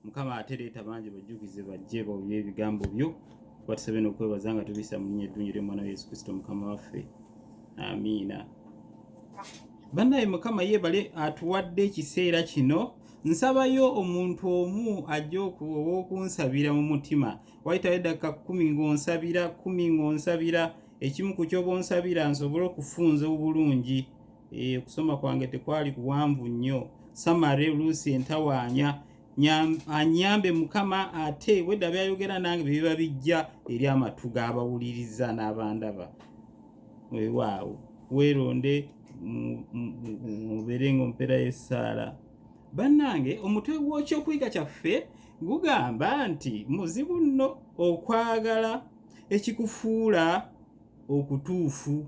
Mukama atereeta bangi bajjukize bajje bawulire ebigambo byo. Batusaba n'okwebaza nga tubisa mu linnya eddungi ly'omwana wa Yesu Kristo Mukama waffe. Amiina. Bannaye Mukama yeebale atuwadde ekiseera kino. Nsabayo omuntu omu ajja okunsabira mu mutima. Wayitawo eddakika 10 ng'onsabira ekimu ku ky'oba onsabira nsobole okufunza obulungi. Okusoma kwange tekwali kuwanvu nnyo. Samare oluusi entawaanya anyambe Mukama ate wedda byayogera nange biba bijja eri amatu g'abawuliriza n'abandaba. Weewaawo weeronde mubeere ng'ompera y'essaala. Bannange omutwe gw'ekyokuyiga kyaffe gugamba nti muzibu nno okwagala ekikufuula okutuufu.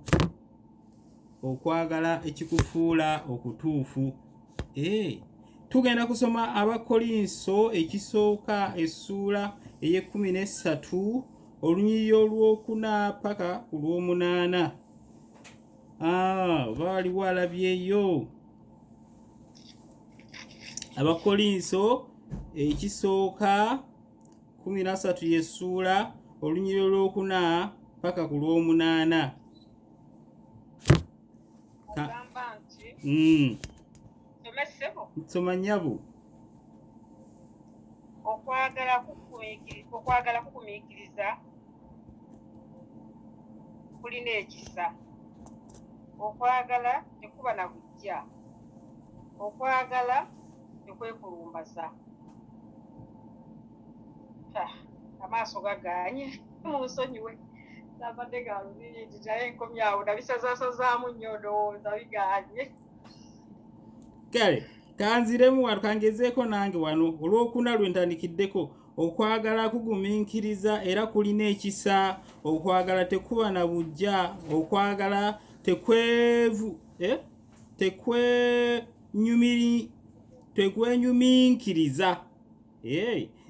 Okwagala ekikufuula okutuufu. Tugenda kusoma Abakolinso ekisooka essuula ey'e13 olunyiriri olw'okuna paka ku lw'omunaana. Baaliwo alabyeyo. Abakolinso ekisooka 13 y'essuula olunyiriri olw'okuna paka ku lw'omunaana. Nsoma nnyabo. Okwagala kugumiikiriza kulina ekisa. Okwagala tekuba na bujja. Okwagala tekwekulumbaza. Amaaso gagaanye munsonyiwe. Nabadde galumiri nti naye nkomye awo nabisazaasazaamu nnyo ndowooza bigaanye. Kale kanziremu wano kangezeeko nange wano olw'okuna lwe ntandikiddeko. Okwagala kugumiikiriza era kulina ekisa. Okwagala tekuba na bujja. Okwagala tekwenyumiikiriza.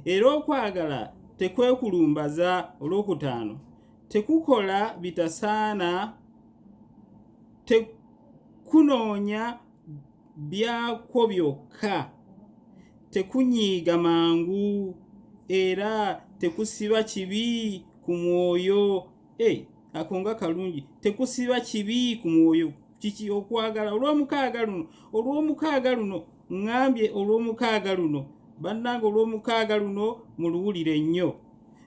Era okwagala tekwekulumbaza. Olwokutaano tekukola bitasaana. Tekunoonya byakwo byokka. Tekunyiiga mangu era tekusiba kibi ku mwoyo. Ako nga kalungi. Tekusiba kibi ku mwoyo. Kiki okwagala? Olw'omukaaga luno ngambye olw'omukaaga luno. Bannange olw'omukaaga luno muluwulire nnyo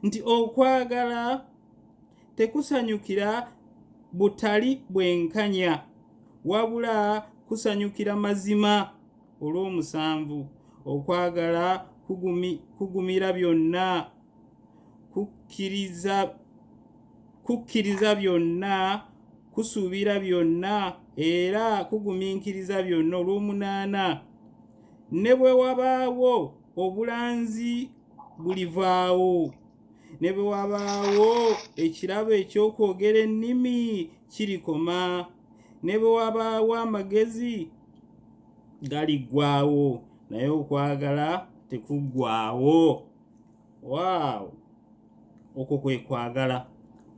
nti okwagala tekusanyukira butali bwenkanya wabula kusanyukira mazima. Olw'omusanvu okwagala kugumira byonna, kukkiriza byonna, kusuubira byonna era kugumiikiriza byonna. Olw'omunaana ne bwe wabaawo obulanzi bulivaawo, ne bwe wabaawo ekirabo eky'okwogera ennimi kirikoma, ne bwe wabaawo amagezi galiggwaawo, naye okwagala tekuggwaawo. Waawo okwo kwe kwagala.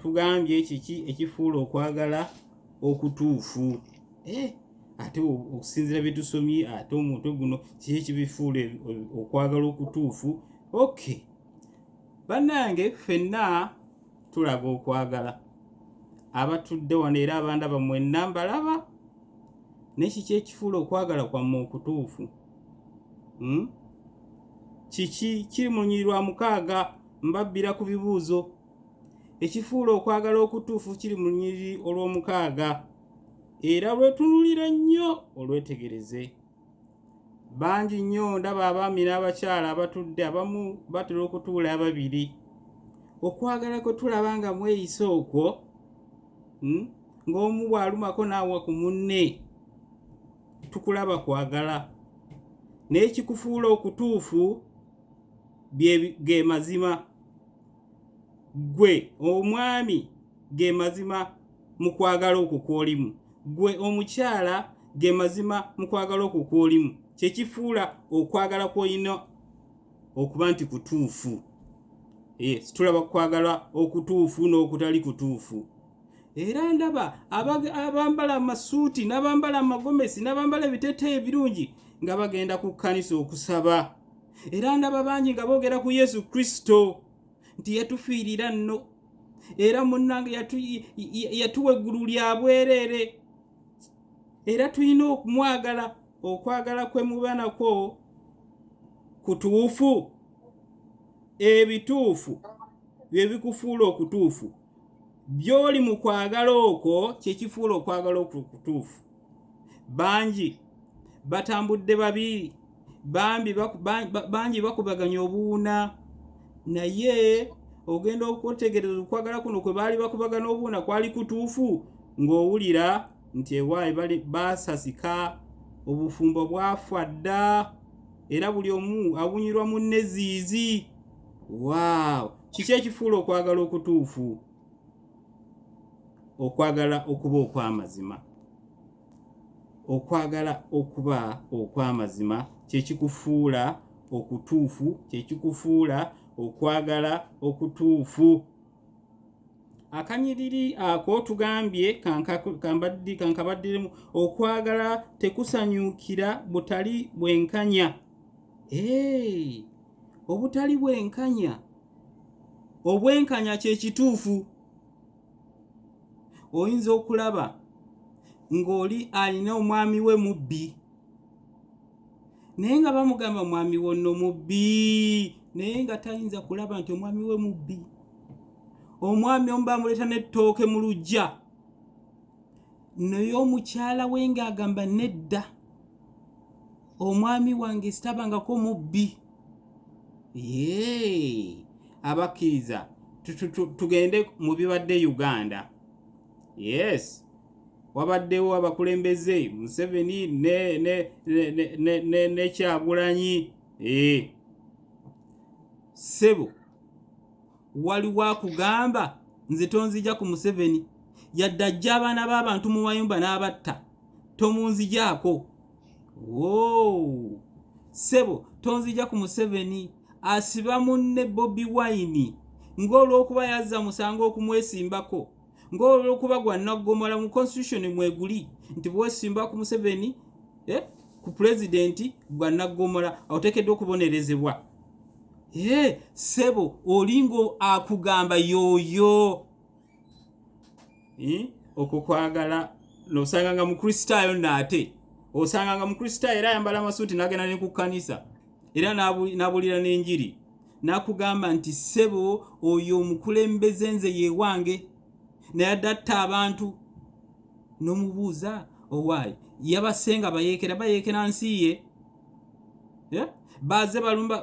Tugambye kiki ekifuula okwagala okutuufu? Ate okusinziira bye tusomye ate omutwe guno kiki ekibifuula okwagala okutuufu? Bannange ffenna tulaga okwagala. Abatudde wano era abandaba mwenna mbalaba. Ne kiki ekifuula okwagala kwammwe okutuufu? Kiki kiri mu lunyiriri lwa 6 mbabbira ku bibuuzo. Ekifuula okwagala okutuufu kiri mu lunyiriri olw'omukaaga. Era lwetunulira nnyo olwetegereze. Bangi nnyo ndaba abaami n'abakyala abatudde, abamu batera okutuula ababiri. Okwagala kwe tulaba nga mweyisa okwo, ng'omu bw'alumako n'awa ku munne, tukulaba kwagala. N'ekikufuula okutuufu ge mazima. Gwe omwami ge mazima mu kwagala okwo kw'olimu. Gwe omukyala ge mazima mu kwagala okwo kw'olimu. Kyekifuula okwagala kw'olina okuba nti kutuufu. Situlaba kwagala okutuufu n'okutali kutuufu. Era ndaba abambala amasuuti n'abambala amagomesi n'abambala ebiteeteeyi ebirungi nga bagenda ku kkanisa okusaba. era ndaba bangi nga boogera ku Yesu Kristo nti yatufiirira nno era munnange yatuwa eggulu lya bwereere era tulina okumwagala. Okwagala kwe muba nakwo kutuufu. Ebituufu bye bikufuula okutuufu. By'oli mu kwagala okwo kye kifuula okwagala okutuufu. Bangi batambudde babiri, bangi bakubaganya obuwuna, naye ogenda okwetegereza okwagala kuno kwe baali bakubagana obuwuna kwali kutuufu ng'owulira nti ewaayi baasasika, obufumbo bwafa dda, era buli omu awunyirwa munne ziizi. Waaw! Kiki ekifuula okwagala okutuufu? Okwagala okuba okw'amazima. Okwagala okuba okw'amazima kye kikufuula okutuufu, kye kikufuula okwagala okutuufu. Akanyiriri ako tugambye kankabaddiremu okwagala tekusanyuukira butali bwenkanya. Obutali bwenkanya. Obwenkanya kye kituufu. Oyinza okulaba ng'oli alina omwami we mubbi, naye nga bamugamba omwami we nno mubbi, naye nga tayinza kulaba nti omwami we mubbi. Omwami omu bamuleeta n'ettooke mu luggya, naye omukyala we ng'agamba nedda, omwami wange sitabangako mubbi. Abakkiriza tugende mu bibadde Uganda. Yes, wabaddewo abakulembeze Museveni ne Kyagulanyi. Ssebo, waliwo akugamba nze tonzija ku Museveni, yadde ajja abaana b'abantu mu mayumba n'abatta, tomunzijaako. Ssebo, tonzija ku Museveni, asiba munne Bobi Wine ng'olw'okuba yazza musango okumwesimbako, ng'olw'okuba gwa Naggomola mu constitution mweguli nti bwesimba ku Museveni ku pulezidenti gwa Naggomola oteekeddwa okubonerezebwa. Ssebo, olingo akugamba yooyo. Okwo kwagala n'osanga nga Mukristaayo nnaate, osanga nga Mukristaayo era ayambala amasuuti n'agenda ne ku kkanisa era n'abulira n'enjiri, n'akugamba nti ssebo oyo omukulembeze nze ye wange, naye adde atta abantu. N'omubuuza owaayi yabasenga bayeekera nsi ye,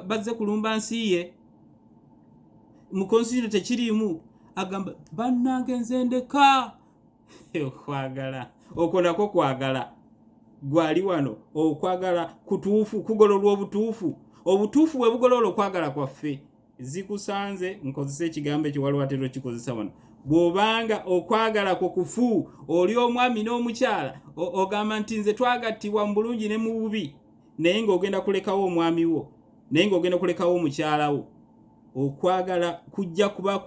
bazze kulumba nsi ye, mu constitution tekiriimu. Agamba bannange nze ndeka. Okwagala okwo nako kwagala gwali wano. Okwagala kutuufu, kugolola obutuufu. Obutuufu bwe bugolola okwagala kwaffe. Zikusanze nkozesa ekigambo ekyo waliwo atera kikozesa wano. Bw'obanga okwagala kwo kufu, oli omwami n'omukyala ogamba nti nze twagattibwa mu bulungi ne mu bubi, naye ng'ogenda kulekawo omwami wo, naye ng'ogenda kulekawo omukyala wo, okwagala kujja kuba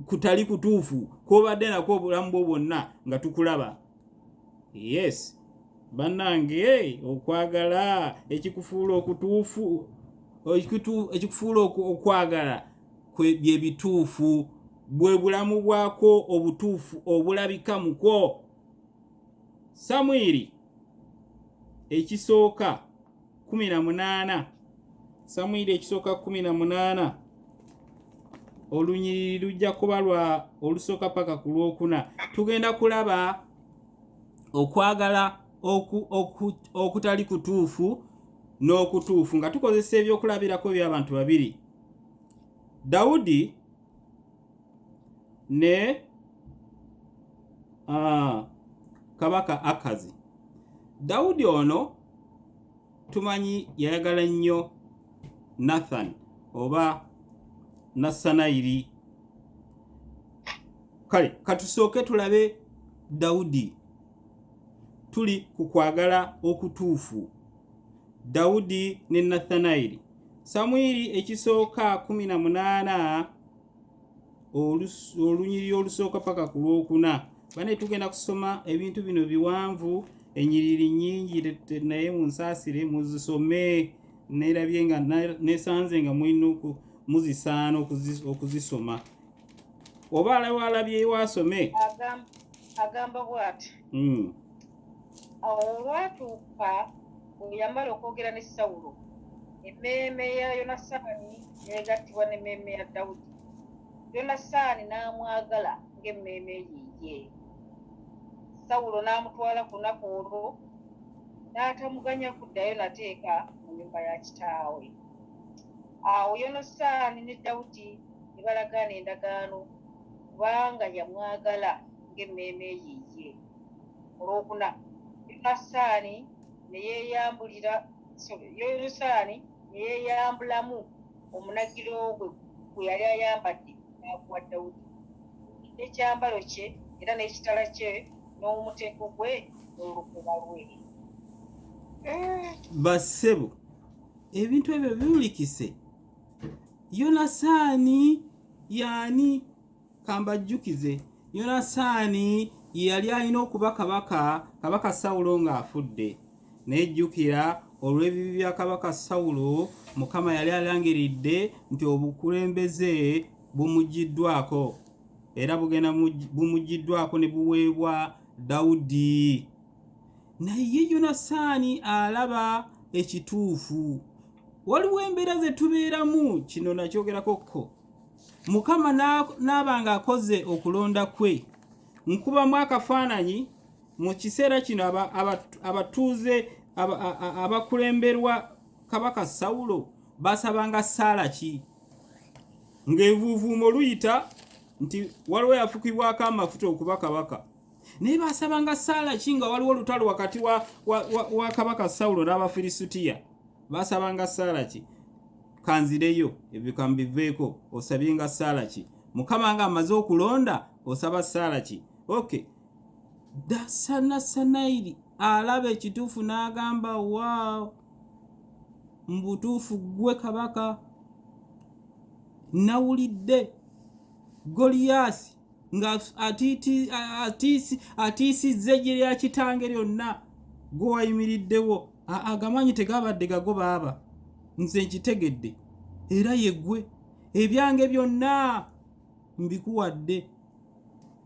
kutali kutuufu kw'obadde nakwo obulamu bwo bwonna nga tukulaba. Yes, bannange, okwagala ekikufuula okutuufu, ekikufuula okwagala bye bituufu, bwe bulamu bwako obutuufu obulabika mukwo. Samwiri ekisooka 18. Samwiri ekisooka 18. Olunyiriri lujja kuba lwa olusooka paka ku lwokuna. Tugenda kulaba okwagala okutali kutuufu n'okutuufu nga tukozesa ebyokulabirako by'abantu babiri, Dawudi ne kabaka Akazi. Dawudi ono tumanyi yayagala nnyo Nathan oba Nasanayiri. Kale katusooke tulabe Dawudi, tuli ku kwagala okutuufu. Dawudi ne Nathanayiri. Samwiri ekisooka 18 olunyiriri olusooka paka ku lwokuna. Bane tugenda kusoma ebintu bino biwanvu, enyiriri nnyingi naye munsaasire muzisome neerabye nga nesanze nga mulina muzisaana okuzisoma oba alabye wasome agamba bw'ati awo olwatuuka bwe yamala okwogera ne Sawulo emmeeme ya Yonasaani yeegattibwa n'emmeeme ya Dawudi. Yonasaani n'amwagala ng'emmeeme yiye. Sawulo n'amutwala ku lunaku olwo n'atamuganya kuddayo nateeka mu nnyumba ya kitaawe. Awo Yonasaani ne Dawudi ne balagaana endagaano kubanga yamwagala ng'emmeeme yiye. Olwokuna Yonasaani ne yeeyambulamu omunagiro gwe yali ayambadde n'aguwa Dawudi, n'ekyambalo kye era n'ekitala kye n'omutego gwe n'olukoba lwe. Bassebo, ebintu ebyo biwulikise. Yonasaani yaani? Kambajjukize. Yonasaani yali alina okuba kabaka Sawulo ng'afudde. Nejjukira olw'ebibi bya kabaka Sawulo, Mukama yali alangiridde nti obukulembeze bumugiddwako era bugenda bumugiddwako ne buweebwa Dawudi. Naye Yonasaani alaba ekituufu. Waliwo embeera ze tubeeramu, kino nakyogerakokko. Mukama n'abanga akoze okulonda kwe. Nkubamu akafaananyi mu kiseera kino abatuuze abakulemberwa kabaka Sawulo basabanga ssaala ki? Ng'envuuvuumo luyita nti waliwo yafukibwako amafuta okuba kabaka. Naye basabanga ssaala ki nga waliwo olutalo wakati wa kabaka Sawulo n'Abafirisuutiya? Basabanga ssaala ki? Kanzireyo ebyo kambiveeko, osabyenga ssaala ki? Mukama nga amaze okulonda osaba ssaala ki? Okay. Dasanayiri alaba ekituufu n'agamba waaw, mu butuufu gwe kabaka nawulidde Goliyaasi nga atiisizza eggye lya kitange lyonna gwe wayimiriddewo. Agamanyi tegabadde gago baaba, nze nkitegedde era ye ggwe, ebyange byonna mbikuwadde.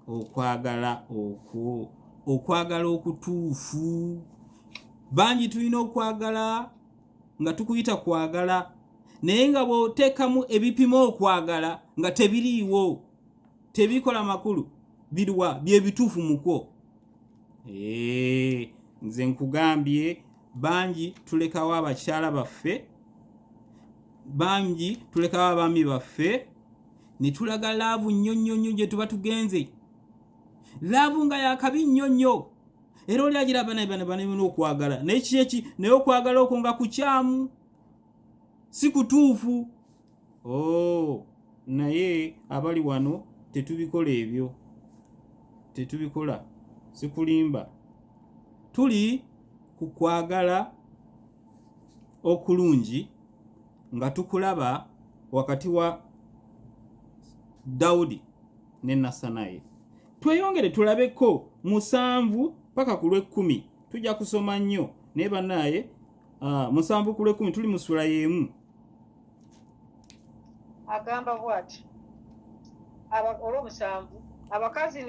Okwagala okwo, okwagala okutuufu. Bangi tulina okwagala nga tukuyita kwagala, naye nga bw'oteekamu ebipimo okwagala nga tebiriiwo, tebikola makulu, biruwa bye bituufu mukwo. Nze nkugambye, bangi tulekawo abakyala baffe, bangi tulekawo abaami baffe, ne tulaga laavu nnyonnyo gye tuba tugenze. Laavu nga yakabi nnyonnyo, era oli agiraba naye bana okwagala. Naye kiki? Naye okwagala okwo nga kukyamu, si kutuufu. Naye abali wano tetubikola ebyo, tetubikola, sikulimba. Tuli ku kwagala okulungi nga tukulaba wakati wa Dawudi ne Nasanayi. Tweyongere tulabeko 7 paka ku 10. Tujja kusoma nnyo naye bannaye 7 ku 10 tuli mu sura y'emu. Agamba bw'ati olw'omusanvu abakazi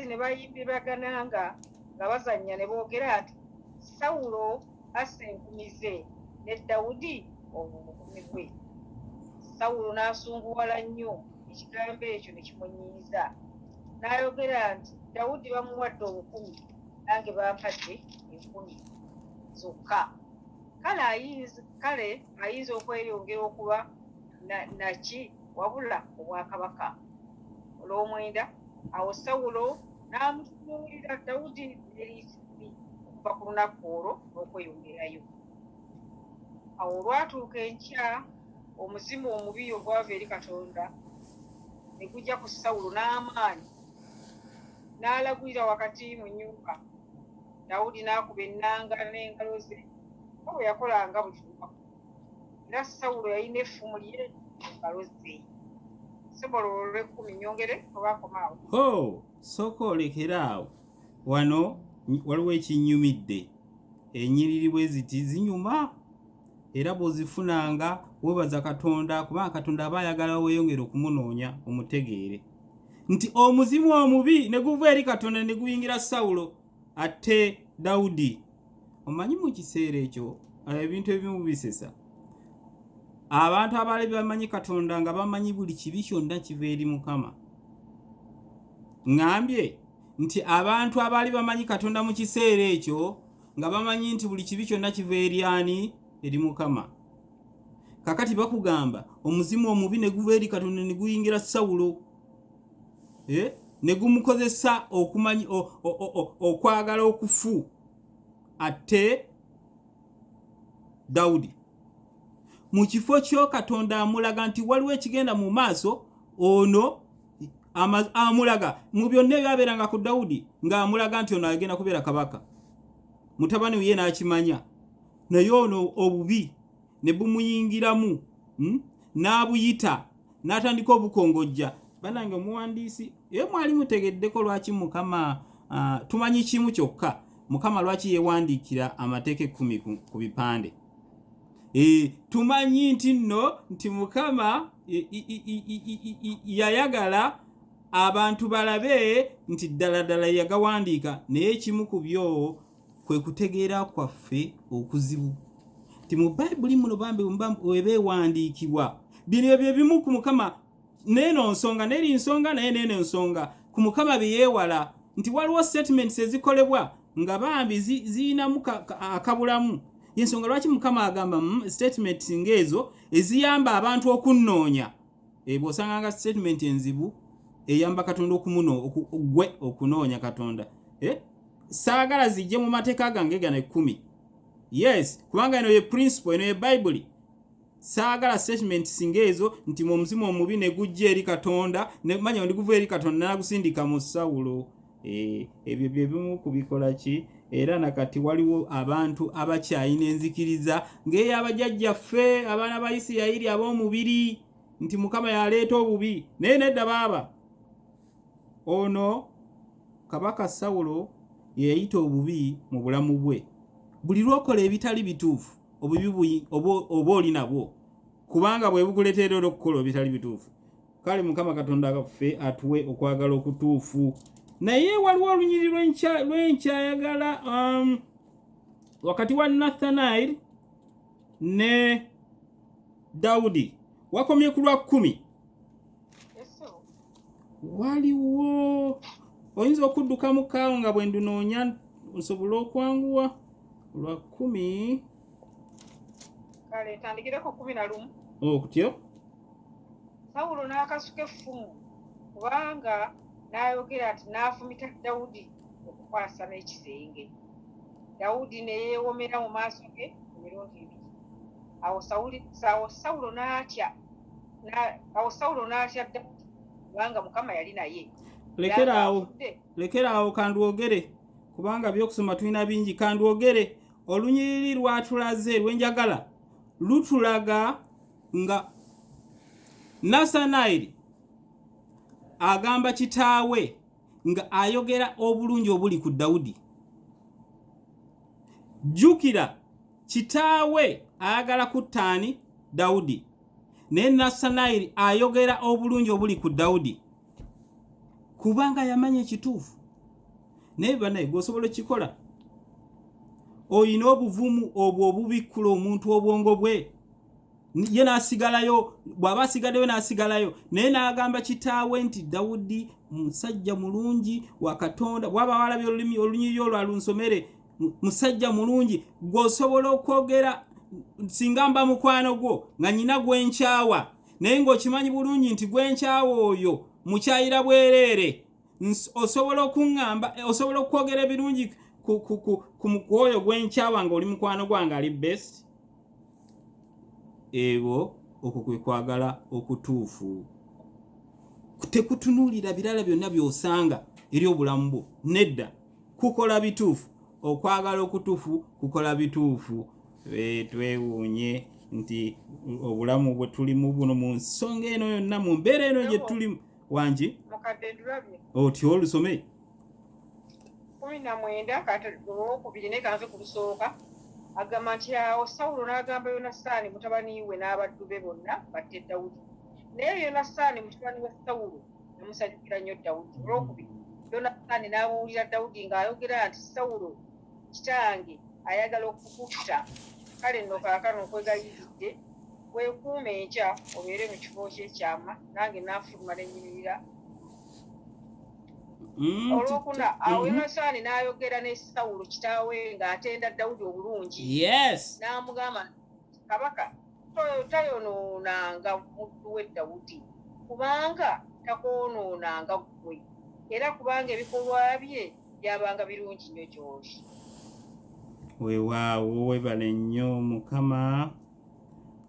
ne bayimbibagananga nga bazannya ne boogera nti Sawulo asse enkumi ze ne Dawudi obukumi bwe. Sawulo n'asunguwala nnyo ekigambo ekyo ne kimunyiiza, n'ayogera nti Dawudi bamuwadde 10, nange bampadde 10 zokka. Kale ayinza okweyongera okuba naki wabula obwakabaka. Olw'omwenda awo Sawulo n'amutunuulira Dawudi n'eriisimbi okuva ku lunaku olwo n'okweyongerayo. Awo olwatuuka enkya, omuzimu omubi ogwava eri Katonda ne gujja ku Sawulo n'amaanyi, n'alagulira wakati mu nnyumba. Dawudi n'akuba ennanga n'engalo ze nga bwe yakolanga buli lunaku, era Sawulo yalina effumu lye mu ngalo ze. Sobola olw'ekkumi nyongere oba akomaawo. Sooka olekera awo. Wano waliwo ekinnyumidde. Ennyiriri bwe ziti zinyuma. era bw'ozifunanga weebaza Katonda kubanga Katonda aba ayagala weeyongera okumunoonya omutegeere nti omuzimu omubi ne guva eri Katonda ne guyingira Sawulo ate Dawudi. Omanyi mu kiseera ekyo ebintu ebimu bisesa. Abantu abaali bamanyi Katonda nga bamanyi buli kibi kyonna kiva eri Mukama. Ngambye nti abantu abaali bamanyi Katonda mu kiseera ekyo nga bamanyi nti buli kibi kyonna kiva eri ani? Eri Mukama. Kakati bakugamba omuzimu omubi ne guva eri Katonda ne guyingira Sawulo. Ne gumukozesa okumanyi okwagala okufu ate Dawudi. Mu kifo kyo Katonda amulaga nti waliwo ekigenda mu maaso ono amulaga mu byonna ebyabeeranga ku Dawudi ng'amulaga nti ono agenda kubeera kabaka. Mutabani we ye n'akimanya naye ono obubi ne bumuyingiramu n'abuyita n'atandika obukongojja. Banange omuwandiisi ye mwali mutegeddeko lwaki Mukama tumanyi kimu kyokka Mukama lwaki yeewandiikira amateeka 10 ku bipande. Tumanyi nti Mukama yayagala abantu balabe nti ddala yagawandiika naye ekimu ku byo kwe kutegeera kwaffe okuzibu nti mu Bayibuli muno bambi webeewandiikibwa bino bye bimu ku Mukama neeno nsonga n'eri nsonga naye neeno nsonga ku Mukama bye yeewala nti waliwo statements ezikolebwa nga bambi ziyinamu akabulamu. Yensonga lwaki Mukama agamba statements ng'ezo eziyamba abantu okunnoonya. Bw'osanganga statement enzibu eyamba Katonda gwe okunoonya Katonda. Saagala zijje mu mateeka gange gano 10. Yes, kubanga eno ye principle, eno ye Bayibuli. Saagala statements ng'ezo nti mu muzimu omubi ne gujja eri Katonda ne manya ndi guva eri Katonda n'agusindika mu Sawulo. Ebyo bye bimu kubikola ki? Era nakati waliwo abantu abakyayina enzikiriza ng'ey'abajjajjaffe abaana ba Isirayiri ab'omubiri nti Mukama yaleeta obubi naye nedda baaba. Ono kabaka Sawulo yeyita obubi mu bulamu bwe. Buli lwokola ebitali bituufu obubi oba oli nabwo kubanga bwe bukuleetera okukola ebitali bituufu. Kale Mukama Katonda gaffe atuwe okwagala okutuufu. Naye waliwo olunyiri lwenkyayagala wakati wa Nathanaeli ne Dawudi wakomye ku lwa 10. Waliwo oyinza okuddukamu kaawo nga bwe ndunoonya nsobola okwanguwa lwa 10. Kale tandikireko 11. Kutyo Sawulo n'akasuka effumu kubanga n'ayogera ati n'afumita Dawudi okukwasa n'ekisenge. Dawudi ne yeewomera mu maaso ge emirundi 2. Awo Sawulo n'atya Dawudi kubanga Mukama yali naye. Lekeraawo kandwogere kubanga by'okusoma tulina bingi. Kandwogere olunyiriri lwatulaze lwenjagala lutulaga nga Nathanaeli agamba kitaawe nga ayogera obulungi obuli ku Dawudi. Jjukira kitaawe ayagala kuttaani Dawudi naye Nathanaeli ayogera obulungi obuli ku Dawudi kubanga yamanya ekituufu. Naye banaye gwosobola kikola oyina obuvumu obwo obubikkula omuntu obwongo bwe ye n'asigalayo bw'aba asigaddeyo n'asigalayo naye n'agamba kitaawe nti Dawudi musajja mulungi wa Katonda. Bw'aba walabye olunyiriri olwo alunsomere musajja mulungi gw'osobola okwogera singa mba mukwano gwo nga nyina gwenkyawa naye ng'okimanyi bulungi nti gwenkyawa oyo mukyayira bwereere osobola okuŋŋamba osobola okwogera ebirungi ku oyo gwenkyawa ng'oli mukwano gwange ali best. Ebo okwo kwe kwagala okutuufu. Tekutunuulira birala byonna by'osanga eri obulamu bwo. Nedda kukola bituufu. Okwagala okutuufu kukola bituufu. Twewuunye nti obulamu bwe tulimu buno mu nsonga eno yonna mu mbeera eno gye tulimu. Wangi mukadde ndulabye otyo olusome 19 kati olwokubiri naye kanze ku lusooka agamba nti awo Sawulo n'agamba Yonasaani mutabani we n'abaddu be bonna batte Dawudi. Naye Yonasaani mutabani wa Sawulo yamusanyukira nnyo Dawudi. Olwokubiri Yonasaani n'abuulira Dawudi ng'ayogera nti Sawulo kitange ayagala okukutta. Kale nno kaakano nkwegayiridde weekuume enkya obeere mu kifo ky'ekyama nange naafuluma ne nyimirira. Olwokuna awo Yonasaani n'ayogera ne Sawulo kitaawe ng'atenda Dawudi obulungi. Yes. N'amugamba kabaka tayonoonanga muddu we Dawudi kubanga takoonoonanga ggwe era kubanga ebikolwa bye byabanga birungi nnyo gy'oli. Weewaawo webale nnyo Mukama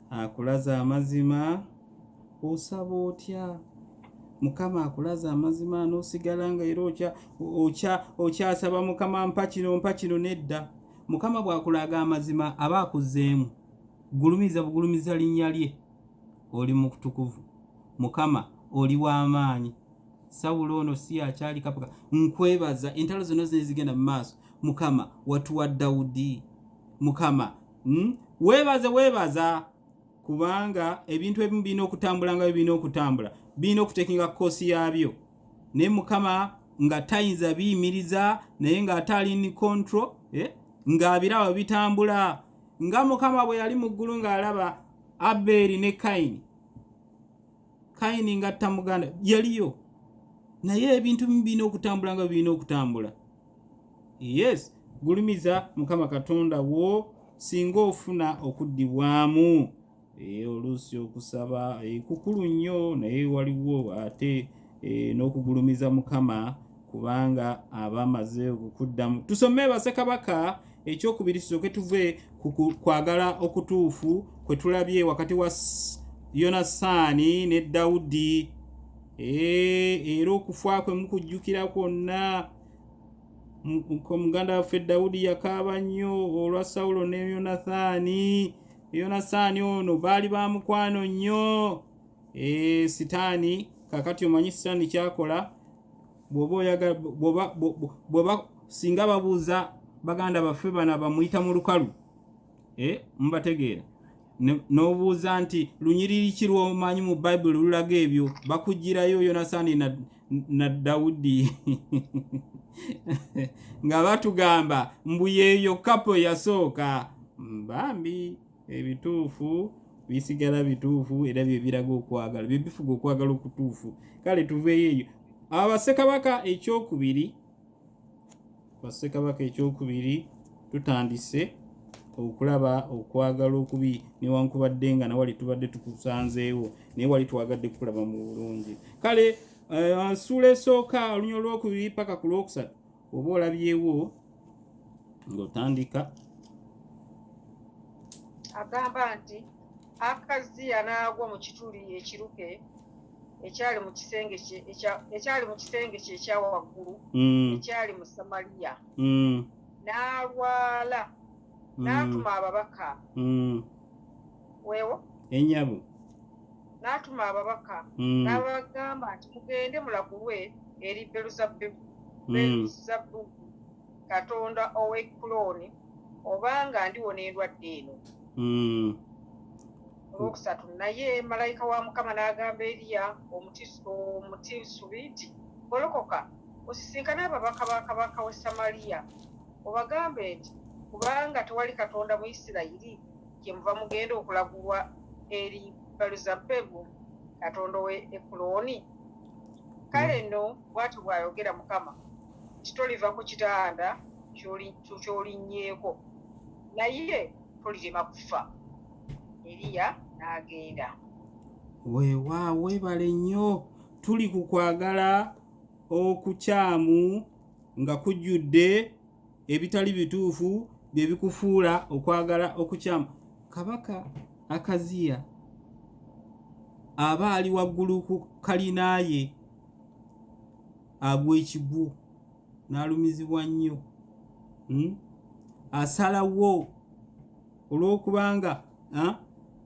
akulaza amazima osaba otya. Mukama akulaza amazima n'osigala nga era okyasaba Mukama mpa kino nedda. Mukama bw'akulaga amazima aba akuzeemu. Gulumiza linnya lye. Oli mu kutukuvu. Mukama oli w'amaanyi. Sawulo ono si akyali kapaka. Nkwebaza entalo zonna zigenda mu maaso. Mukama watuwa Dawudi. Mukama weebaza kubanga ebintu ebimu birina okutambula nga birina okutambula. Birina okutekinga koosi yaabyo. Naye Mukama nga tayinza biyimiriza naye ng'atali ni control ng'abiraba bitambula. Nga Mukama bwe yali mu ggulu ng'alaba Aberi ne Kayini. Kayini ng'atta muganda yaliyo. Naye ebintu birina okutambula nga birina okutambula. Yes, gulumiza Mukama Katonda wo singa ofuna okuddibwamu. Oluusi okusaba kukulu nnyo naye waliwo ate n'okugulumiza Mukama kubanga abamaze okukuddamu. Tusome Bassekabaka ekyokubiri tusooke tuve kwagala okutuufu kwe tulabye wakati wa Yonasaani ne Dawudi. Era okufa kwe mukujjukira kwonna. Muganda waffe Dawudi yakaaba nnyo olwa Sawulo ne Yonasaani. Yonasaani ono baali ba mukwano nnyo. Sitaani kakati omanyi Sitaani kyakola bw'oba singa babuuza baganda baffe bana bamuyita mu lukalu mubategeera n'obuuza nti lunyiriri ki lw'omanyi mu Bayibuli lulaga ebyo bakugirayo Yonasaani na Dawudi nga batugamba mbu yeeyo kapo yasooka. Bambi ebituufu bisigala bituufu era bye biraga okwagala bye bifuga okwagala okutuufu. Kale tuveeyo eyo. Bassekabaka ekyokubiri tutandise okulaba okwagala okubi newankubadde nga nawali tubadde tukusanzeewo naye wali twagadde kulaba mu bulungi. Kale ssuula esooka olunya olwokubiri paka ku lwokusatu oba olabyewo ng'otandika. Agamba nti Akaziya n'agwa mu kituli ekiruke ekyali mu kisenge kye ekya waggulu ekyali mu Samaliya. N'alwala n'atuma ababaka weewo ennyabo n'atuma ababaka n'abagamba nti mugende mulagulwe eri Beruzabubu katonda ow'Ekuloni obanga ndiwona endwadde eno. Olwokusatu naye malayika wa Mukama n'agamba Eriya Omutisubi nti golokoka osisinkane ababaka ba kabaka w'e Samaliya obagambe nti kubanga tewali katonda mu Isirayiri kyemuva mugenda okulagulwa eri Beruzabubu katonda ow'Ekuloni. Kale nno bw'atyo bw'ayogera Mukama nti toliva ku kitanda ky'olinnyeeko naye tolirema kufa. Eriya n'agenda. Weewaawo weebale nnyo. Tuli ku kwagala okukyamu nga kujjudde ebitali bituufu bye bikufuula okwagala okukyamu. Kabaka Akaziya aba ali waggulu ku kalinaaye agwa ekigwo n'alumizibwa nnyo. Asalawo olw'okubanga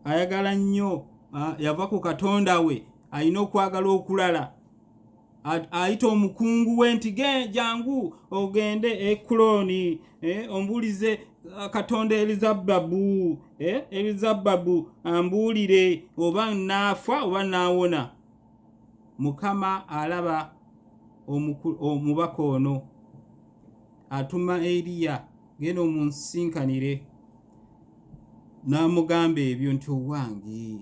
ayagala nnyo yava ku katonda we alina okwagala okulala. Ayita omukungu we nti jangu ogende Ekuloni ombulize Katonda Elizababu ambuulire oba naafa oba naawona. Mukama alaba omubaka ono, atuma Eriya genda omunsinkanire, n'amugamba ebyo nti owange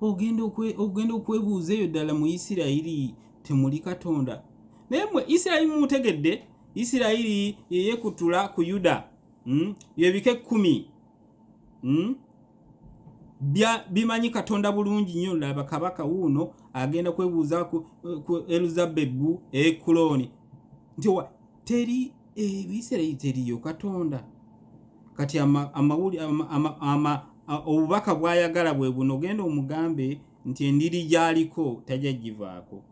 ogenda okwebuuza eyo ddala mu Isirayiri temuli Katonda. Naye mmwe Isirayiri mutegedde, Isirayiri yeyekutula ku Yuda, yebike 10 bimanyi Katonda bulungi nnyo. Laba kabaka wuuno agenda kwebuuza ku Elizabebu Ekuloni nti teri Isirayiri teriyo Katonda. Kati obubaka bwayagala bwe buno, genda omugambe nti endiri gyaliko tajja givaako.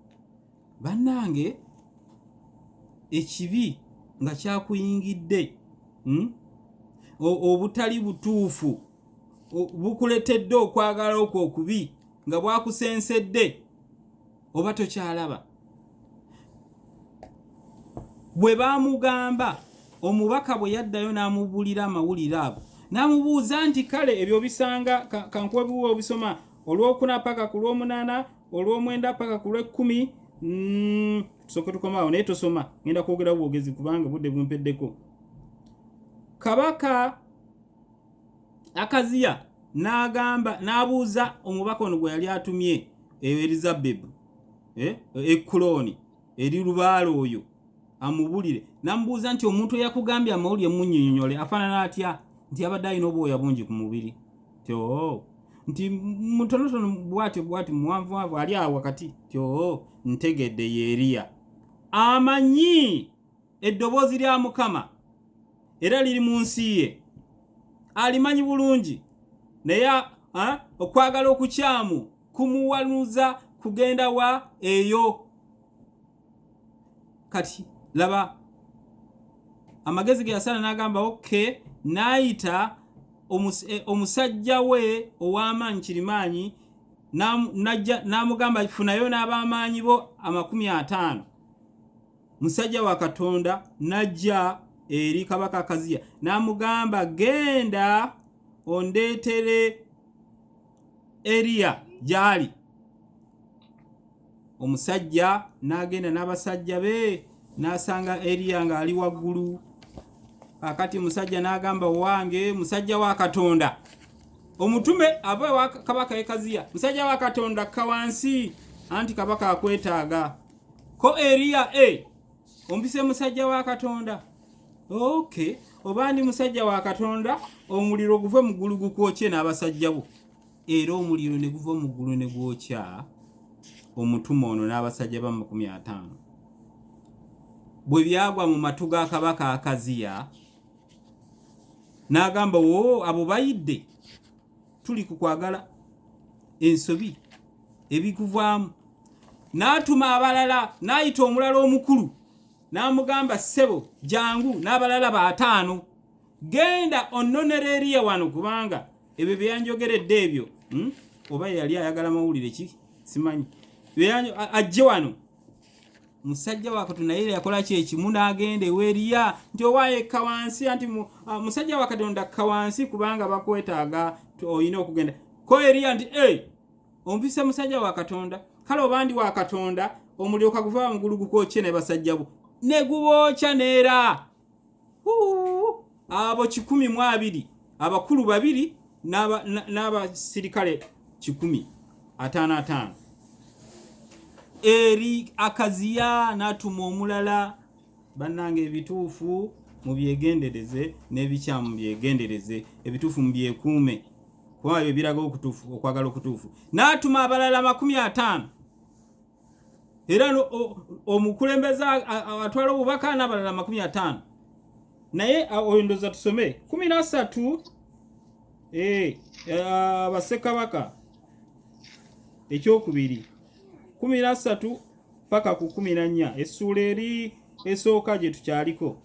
Bannange ekibi nga kyakuyingidde, obutali butuufu bukuletedde okwagala okwo okubi nga bwakusensedde, oba tokyalaba. Bwe baamugamba, omubaka bwe yaddayo n'amubulira amawulire ago, n'amubuuza nti kale ebyo bisanga kankuwebuwa obisoma olwokuna paka ku lw'omunaana, olw'omwenda paka ku lw'ekkumi. Tusooke tukomaawo naye tosoma, ngenda kwogera bwogezi kubanga budde bumpeddeko. Kabaka Akaziya n'abuuza omubaka ono gwe yali atumye Elizabebu Ekuloni eri lubaala oyo amubulire, n'amubuuza nti omuntu eyakugambye amawulire munnyonnyole afaanana atya, nti abadde alina obwoya bungi ku mubiri, nti mutonotono bwati muwanvuwanvu ali awo wakati, ntegedde ye Eriya. Amanyi eddoboozi lya Mukama era liri mu nsi ye, alimanyi bulungi, naye okwagala okukyamu kumuwanuza kugenda wa eyo. Kati laba amagezi ge yasala n'agamba n'ayita omusajja we ow'amaanyi Kirimaanyi, n'amugamba funayo n'ab'amaanyi bo 50. Musajja wa Katonda n'ajja eri kabaka Akaziya n'amugamba genda ondeetere Eriya gy'ali. Omusajja n'agenda n'abasajja be n'asanga Eriya ng'ali waggulu. Akati musajja n'agamba owange, musajja wa Katonda, omutume ava wa kabaka Akaziya, musajja wa Katonda kka wansi, anti kabaka akwetaaga. Ko Eriya ompise musajja wa Katonda. Oba ndi musajja wa Katonda, omuliro guve mu ggulu gukwokye n'abasajja bo. Era omuliro ne guva mu ggulu ne gwokya omutume ono n'abasajja ba 50. Bwe byagwa mu matu ga kabaka Akaziya, n'agamba abo bayidde, tuli kukwagala ensobi ebikuvaamu. N'atuma abalala, n'ayita omulala omukulu n'amugamba ssebo jangu n'abalala 5, genda onnonera Eriya wano kubanga ebyo byanjogeredde ebyo. Oba yali ayagala mawulire ki simanyi, ajje wano. Musajja wa Katonda naye yakola kyekimu n'agenda ewa Eriya nti owaaye kka wansi, anti musajja wa Katonda kka wansi kubanga bakwetaaga, olina okugenda. Ko Eriya nti ompise musajja wa Katonda, kale oba ndi wa Katonda, omuliro kaguva mu ggulu gukwokye ne basajja bo. Ne gubookya neera. Abo 12, abakulu 2 n'abasirikale 50. Eri Akaziya n'atuma omulala. Bannange ebituufu mubyegendereze n'ebikyamu byegendereze, ebituufu mubyekuume kuba ebyo biraga okutuufu, okwagala okutuufu. N'atuma abalala 50. Era omukulembeze atwala obubaka n'abalala 50. Naye oyo ndoza tusome 13 Bassekabaka ekyokubiri 13 paka ku 14 essuula eri esooka gye tukyaliko,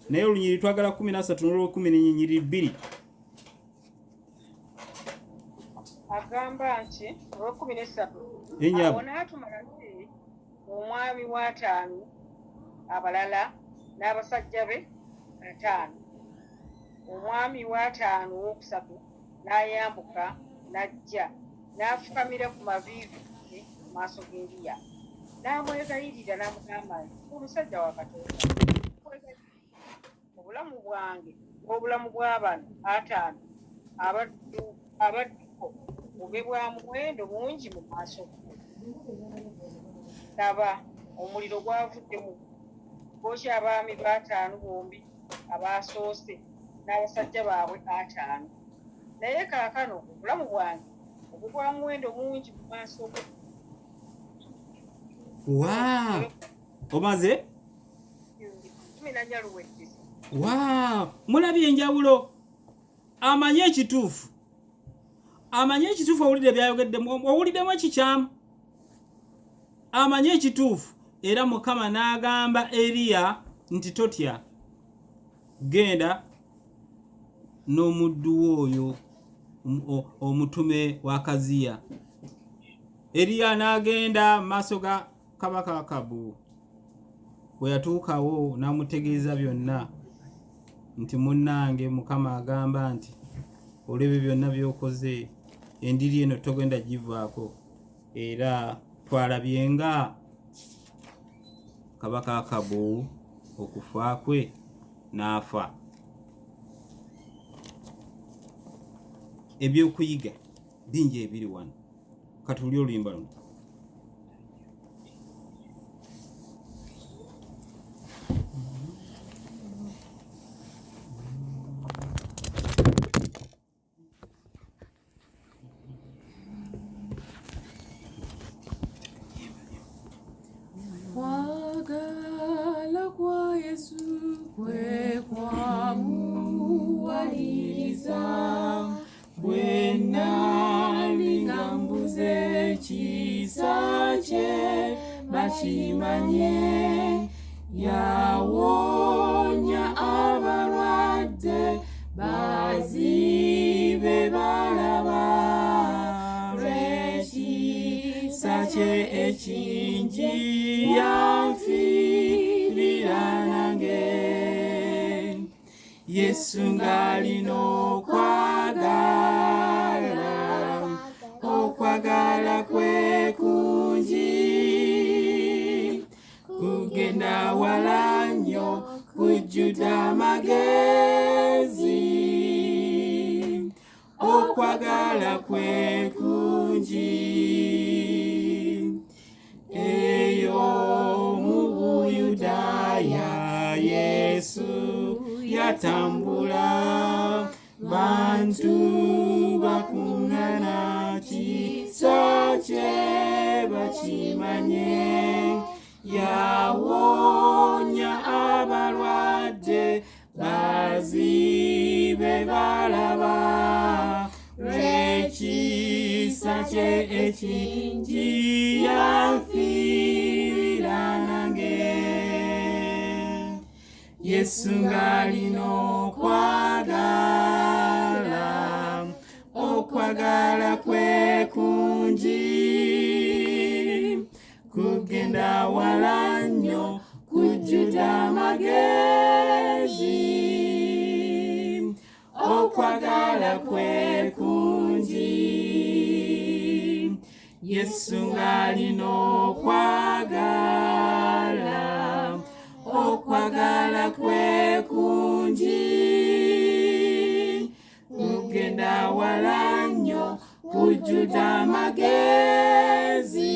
naye olunyiri twagala 13 n'olw'okumi nyiri 2. Agamba nti olw'okumi-n'essatu awo n'atuma nti omwami wa 5 abalala n'abasajja be 5. omwami w'ataano owookusatu n'ayambuka n'ajja n'afukamira ku maviivi ge mu maaso g'Eriya n'amwegayirira n'amugamba nti omusajja wa Katonda obulamu bwange n'obulamu bw'abano ataano abadduko bube bwa muwendo mungi mu maaso go. Laba omuliro gwavudde mu gwokya abaami b'ataano bombi abaasoose n'abasajja baabwe ataano. Naye kaakano obulamu bwange obwe bwa muwendo mungi mu maaso go. Omaze? Mulabye enjawulo. Amanye ekituufu owulidde byayogeddemu, owuliddemu ekikyamu. Amanye ekituufu era Mukama n'agamba Eriya nti totya, genda n'omuddu oyo omutume wa Kaziya. Eriya n'agenda mu maaso ga kabaka Akabu. Bwe yatuukawo n'amutegeeza byonna nti munnange Mukama agamba nti olw'ebyo byonna by'okoze endiri eno togenda givaako, era twalabyenga kabaka Akabu okufa kwe n'afa. Ebyokuyiga bingi ebiri wano. Katuli oluyimba luno. Kwagala kwa Yesu kwe kwamuwaliriza bwenna ningambuze ekisa kye bakimanye, yawonya abalwadde bazibe balaba, lw'ekisa kye ekingi yanfiirira nange. Yesu ng'alina okwagala kwe kungi, kugenda wala nnyo kujjudde amagezi. Okwagala kwe kungi eyo mu Buyudaaya Yesu yatambula, bantu bakuŋŋaana kisa kye bakimanye, yawonya abalwadde bazibe balaba, lw'ekisa kye ekingi yanfiirira nange. Yesu ng'alina okwagala kwe kungi, kugenda wala nnyo kujjudde amagezi. Okwagala kwe kungi Yesu ng'alina okwagala kwe kungi, kugenda wala nnyo kujjudde amagezi.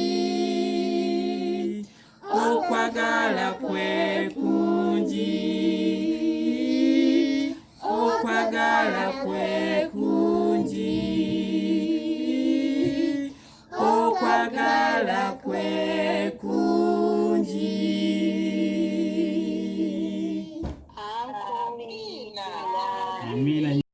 Okwagala kwe kungi, okwagala kwe kungi, okwagala kwe